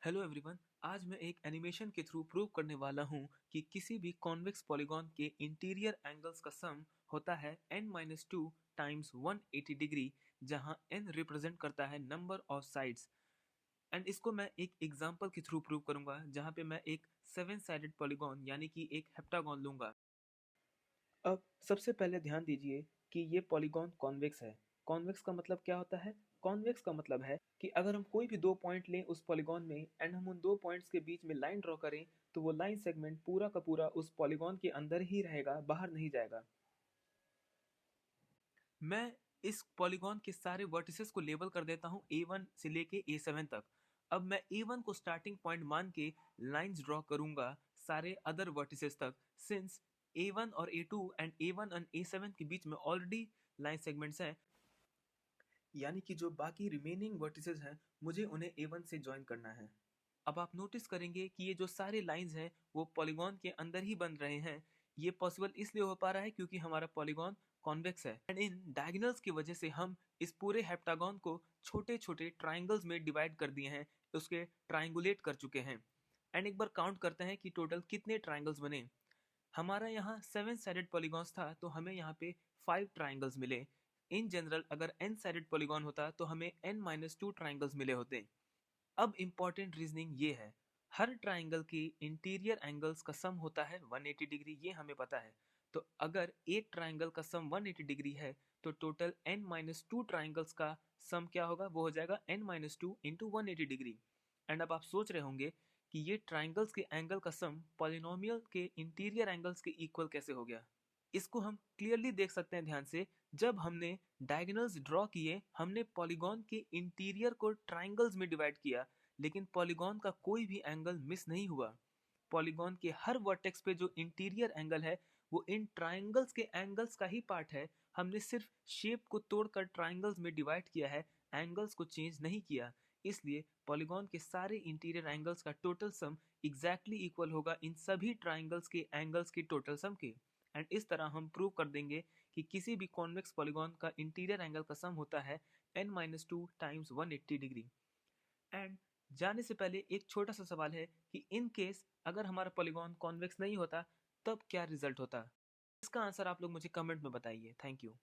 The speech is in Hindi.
Hello everyone. आज मैं एक एनिमेशन के थ्रू प्रूव करने वाला हूँ कि किसी भी कॉन्वेक्स पॉलीगॉन के इंटीरियर एंगल्स का सम होता है n-2 टाइम्स 180 डिग्री, जहाँ n रिप्रेजेंट करता है नंबर ऑफ साइड्स। एंड इसको मैं एक एग्जांपल के थ्रू प्रूव करूंगा, जहाँ पे मैं एक 7 साइडेड पॉलीगॉन यानी कि एक हेप्टागॉन लूंगा। अब सबसे पहले ध्यान दीजिए कि ये पॉलीगॉन कॉन्वेक्स है। कॉन्वेक्स का मतलब क्या होता है? कॉन्वेक्स का मतलब है कि अगर हम कोई भी दो पॉइंट लें उस पॉलीगॉन में एंड हम उन दो पॉइंट्स के बीच में लाइन ड्रॉ करें, तो वो लाइन सेगमेंट पूरा का पूरा उस पॉलीगॉन के अंदर ही रहेगा, बाहर नहीं जाएगा। मैं इस पॉलीगॉन के सारे वर्टिसेस को लेबल कर देता हूँ A1 से लेके A7 तक। अब मैं A1 को स्टार्टिंग पॉइंट मान के लाइंस ड्रॉ करूंगा सारे अदर वर्टिसेस तक, सिंस A1 और A2 and A1 and A7 के बीच में ऑलरेडी लाइन सेगमेंट्स हैं, यानी कि जो बाकी रिमेनिंग वर्टिसेस हैं मुझे उन्हें A1 से ज्वाइन करना है। अब आप नोटिस करेंगे कि ये जो सारे लाइंस हैं वो पॉलीगॉन के अंदर ही बन रहे हैं। ये पॉसिबल इसलिए हो पा रहा है क्योंकि हमारा पॉलीगॉन कॉन्वेक्स है एंड इन डायगोनल्स की वजह से हम इस पूरे हेप्टागॉन को छोटे छोटे ट्राइंगल्स में डिवाइड कर दिए हैं, उसके ट्राइंगुलेट कर चुके हैं। एंड एक बार काउंट करते हैं कि टोटल कितने ट्राइंगल्स बने। हमारा यहाँ 7 साइडेड पॉलीगॉन्स था तो हमें यहाँ पे 5 ट्राइंगल्स मिले। इन जनरल अगर n साइडेड पॉलीगॉन होता तो हमें n-2 ट्राइंगल्स मिले होते। अब इम्पॉर्टेंट रीजनिंग ये है, हर ट्राइंगल की इंटीरियर एंगल्स का सम होता है 180 डिग्री, ये हमें पता है। तो अगर एक ट्राइंगल का सम 180 डिग्री है तो टोटल n-2 ट्राइंगल्स का सम क्या होगा? वो हो जाएगा n-2 इंटू 180 डिग्री। एंड अब आप सोच रहे होंगे कि ये ट्राइंगल्स के एंगल का सम पॉलिनोमियल के इंटीरियर एंगल्स के इक्वल कैसे हो गया? इसको हम क्लियरली देख सकते हैं ध्यान से। जब हमने डायगोनल्स ड्रॉ किए, हमने पॉलीगॉन के इंटीरियर को ट्राइंगल्स में डिवाइड किया, लेकिन पॉलीगॉन का कोई भी एंगल मिस नहीं हुआ। पॉलीगॉन के हर वर्टेक्स पे जो इंटीरियर एंगल है वो इन ट्राइंगल्स के एंगल्स का ही पार्ट है। हमने सिर्फ शेप को तोड़कर ट्राइंगल्स में डिवाइड किया है, एंगल्स को चेंज नहीं किया। इसलिए पॉलीगॉन के सारे इंटीरियर एंगल्स का टोटल सम एग्जैक्टली इक्वल होगा इन सभी ट्राइंगल्स के एंगल्स की टोटल सम के। एंड इस तरह हम प्रूव कर देंगे कि किसी भी कॉन्वेक्स पॉलीगॉन का इंटीरियर एंगल का सम होता है n-2 टाइम्स 180 डिग्री। एंड जाने से पहले एक छोटा सा सवाल है कि इन केस अगर हमारा पॉलीगॉन कॉन्वेक्स नहीं होता तब क्या रिजल्ट होता? इसका आंसर आप लोग मुझे कमेंट में बताइए। Thank you.